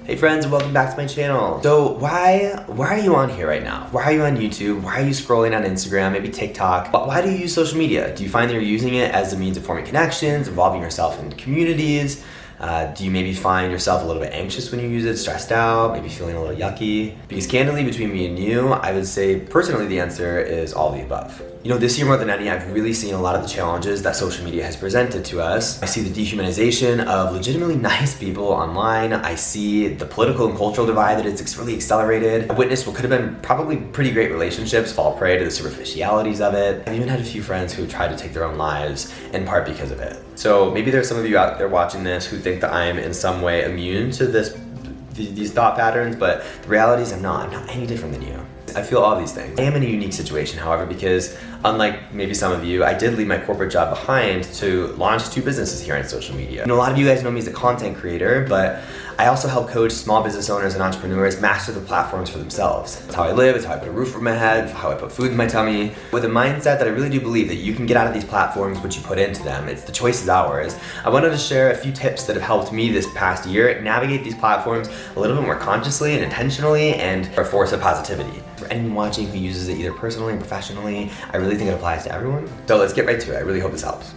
Hey friends, welcome back to my channel. So why are you on here right now? Why are you on YouTube? Why are you scrolling on Instagram, maybe TikTok? Why do you use social media? Do you find that you're using it as a means of forming connections, involving yourself in communities? Do you maybe find yourself a little bit anxious when you use it, stressed out, maybe feeling a little yucky? Because candidly, between me and you, I would say personally the answer is all the above. You know, this year more than any, I've really seen a lot of the challenges that social media has presented to us. I see the dehumanization of legitimately nice people online. I see the political and cultural divide that it's really accelerated. I witnessed what could have been probably pretty great relationships fall prey to the superficialities of it. I've even had a few friends who tried to take their own lives in part because of it. So maybe there's some of you out there watching this who think that I'm in some way immune to these thought patterns, but the reality is I'm not any different than you. I feel all these things. I am in a unique situation, however, because unlike maybe some of you, I did leave my corporate job behind to launch 2 businesses here on social media. You know, a lot of you guys know me as a content creator, but I also help coach small business owners and entrepreneurs master the platforms for themselves. It's how I live, it's how I put a roof over my head, how I put food in my tummy, with a mindset that I really do believe that you can get out of these platforms what you put into them. It's the choice is ours. I wanted to share a few tips that have helped me this past year navigate these platforms a little bit more consciously and intentionally and for a force of positivity. For anyone watching who uses it either personally or professionally, I really think it applies to everyone. So let's get right to it. I really hope this helps.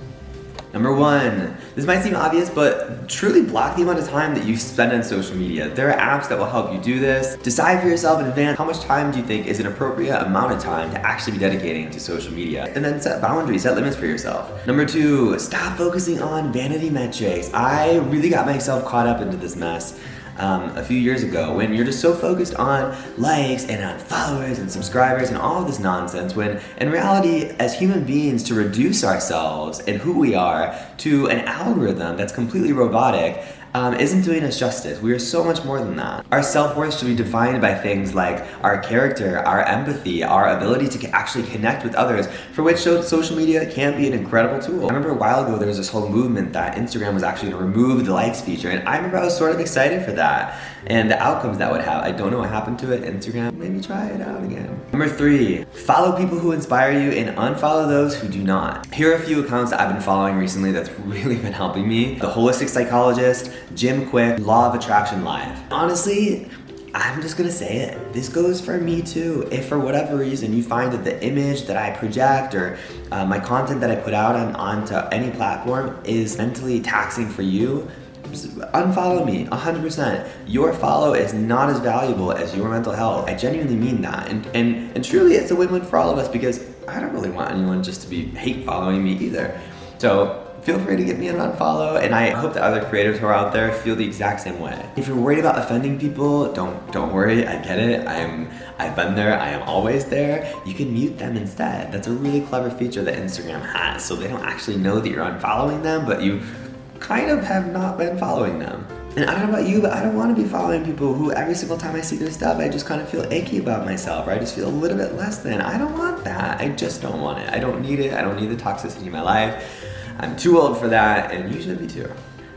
Number 1, this might seem obvious, but truly block the amount of time that you spend on social media. There are apps that will help you do this. Decide for yourself in advance how much time do you think is an appropriate amount of time to actually be dedicating to social media. And then set boundaries, set limits for yourself. Number 2, stop focusing on vanity metrics. I really got myself caught up into this mess a few years ago when you're just so focused on likes and on followers and subscribers and all of this nonsense, when in reality, as human beings, to reduce ourselves and who we are to an algorithm that's completely robotic isn't doing us justice. We are so much more than that. Our self-worth should be defined by things like our character, our empathy, our ability to actually connect with others, for which social media can be an incredible tool. I remember a while ago there was this whole movement that Instagram was actually going to remove the likes feature, and I remember I was sort of excited for that and the outcomes that would have. I don't know what happened to it. Instagram, maybe try it out again. Number 3, follow people who inspire you and unfollow those who do not. Here are a few accounts that I've been following recently that's really been helping me. The Holistic Psychologist, Jim Quick, Law of Attraction Live. Honestly, I'm just gonna say it. This goes for me too. If for whatever reason you find that the image that I project or my content that I put out onto any platform is mentally taxing for you, unfollow me 100%. Your follow is not as valuable as your mental health. I genuinely mean that. And truly it's a win-win for all of us, because I don't really want anyone just to be hate following me either. So feel free to give me an unfollow, and I hope that other creators who are out there feel the exact same way. If you're worried about offending people, don't worry, I get it. I've been there, I am always there. You can mute them instead. That's a really clever feature that Instagram has, so they don't actually know that you're unfollowing them, but you kind of have not been following them. And I don't know about you, but I don't want to be following people who every single time I see their stuff, I just kind of feel achy about myself, or I just feel a little bit less than. I don't want that. I just don't want it. I don't need it. I don't need the toxicity in my life. I'm too old for that, and you should be too.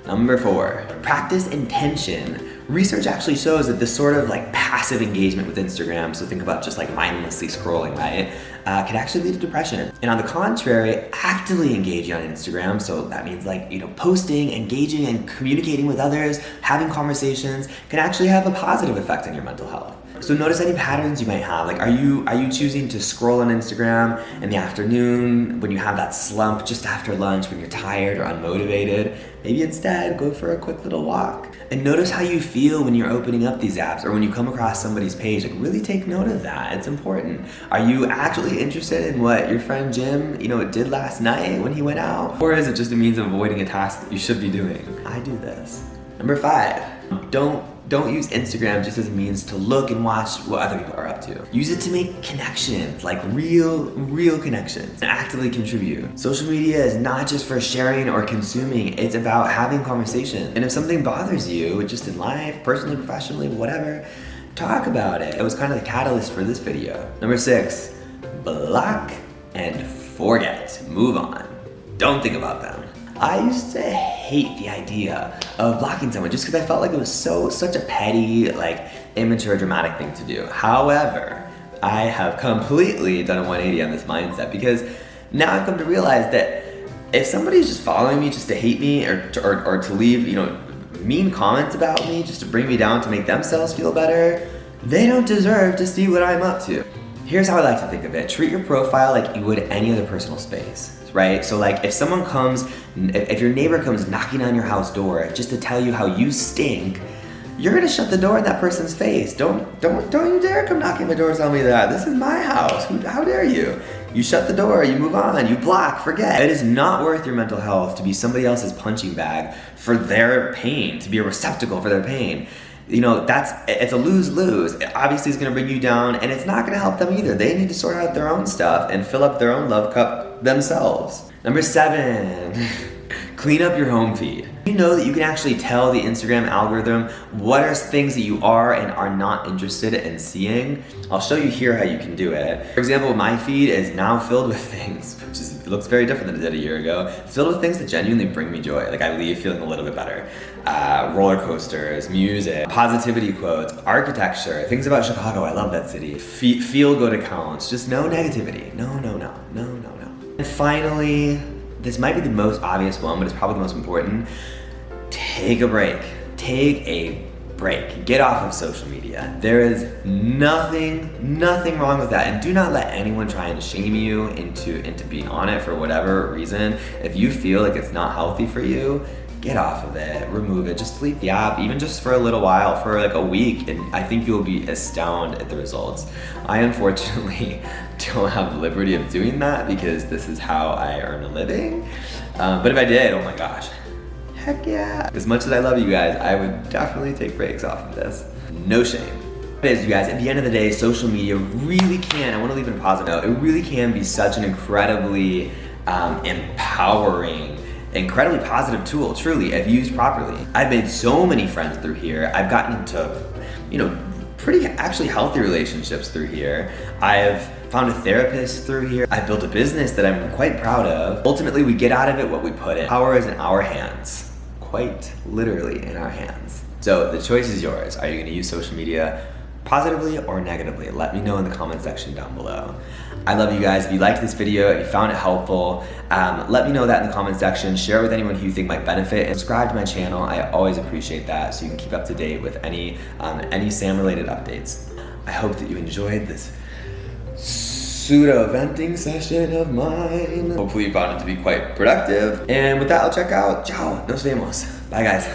Number 4, practice intention. Research actually shows that this sort of like passive engagement with Instagram, so think about just like mindlessly scrolling, right, can actually lead to depression. And on the contrary, actively engaging on Instagram, so that means like, you know, posting, engaging and communicating with others, having conversations, can actually have a positive effect on your mental health. So notice any patterns you might have. Like, are you choosing to scroll on Instagram in the afternoon when you have that slump just after lunch when you're tired or unmotivated? Maybe instead go for a quick little walk. And notice how you feel when you're opening up these apps or when you come across somebody's page. Like, really take note of that. It's important. Are you actually interested in what your friend Jim, did last night when he went out? Or is it just a means of avoiding a task that you should be doing? I do this. Number 5, don't use Instagram just as a means to look and watch what other people are up to. Use it to make connections, like real connections, and actively contribute. Social media is not just for sharing or consuming, it's about having conversation. And if something bothers you, just in life, personally, professionally, whatever, talk about it. It was kind of the catalyst for this video. Number 6, block and forget. Move on. Don't think about them. I used to hate the idea of blocking someone just because I felt like it was such a petty, like immature, dramatic thing to do. However, I have completely done a 180 on this mindset, because now I've come to realize that if somebody's just following me just to hate me or to leave, mean comments about me just to bring me down to make themselves feel better, they don't deserve to see what I'm up to. Here's how I like to think of it. Treat your profile like you would any other personal space, right? So like if someone comes, if your neighbor comes knocking on your house door just to tell you how you stink, you're gonna shut the door in that person's face. Don't you dare come knocking my door and tell me that. This is my house. How dare you? You shut the door, you move on, you block, forget. It is not worth your mental health to be somebody else's punching bag for their pain, to be a receptacle for their pain. You know, it's a lose-lose. It obviously is gonna bring you down, and it's not gonna help them either. They need to sort out their own stuff and fill up their own love cup themselves. Number 7, clean up your home feed. You know that you can actually tell the Instagram algorithm what are things that you are and are not interested in seeing. I'll show you here how you can do it. For example, my feed is now filled with things, it looks very different than it did a year ago. It's filled with things that genuinely bring me joy. Like I leave feeling a little bit better. Roller coasters, music, positivity quotes, architecture, things about Chicago, I love that city. Feel good accounts, just no negativity. No. And finally, this might be the most obvious one, but it's probably the most important. Take a break. Take a break. Get off of social media. There is nothing wrong with that. And do not let anyone try and shame you into being on it for whatever reason. If you feel like it's not healthy for you, get off of it, remove it, just delete the app, even just for a little while, for like a week, and I think you'll be astounded at the results. I unfortunately don't have the liberty of doing that because this is how I earn a living. But if I did, oh my gosh, heck yeah. As much as I love you guys, I would definitely take breaks off of this. No shame. It is, you guys, at the end of the day, social media really can, I want to leave it in a positive note, it really can be such an incredibly empowering, incredibly positive tool, truly, if used properly. I've made so many friends through here. I've gotten into, pretty actually healthy relationships through here. I've found a therapist through here. I've built a business that I'm quite proud of. Ultimately, we get out of it what we put in. Power is in our hands, quite literally in our hands. So the choice is yours. Are you gonna use social media positively or negatively? Let me know in the comment section down below. I love you guys. If you liked this video, if you found it helpful, let me know that in the comment section. Share it with anyone who you think might benefit, and subscribe to my channel. I always appreciate that, so you can keep up to date with any Sam-related updates. I hope that you enjoyed this pseudo-venting session of mine. Hopefully you found it to be quite productive. And with that, I'll check out. Ciao, nos vemos. Bye guys.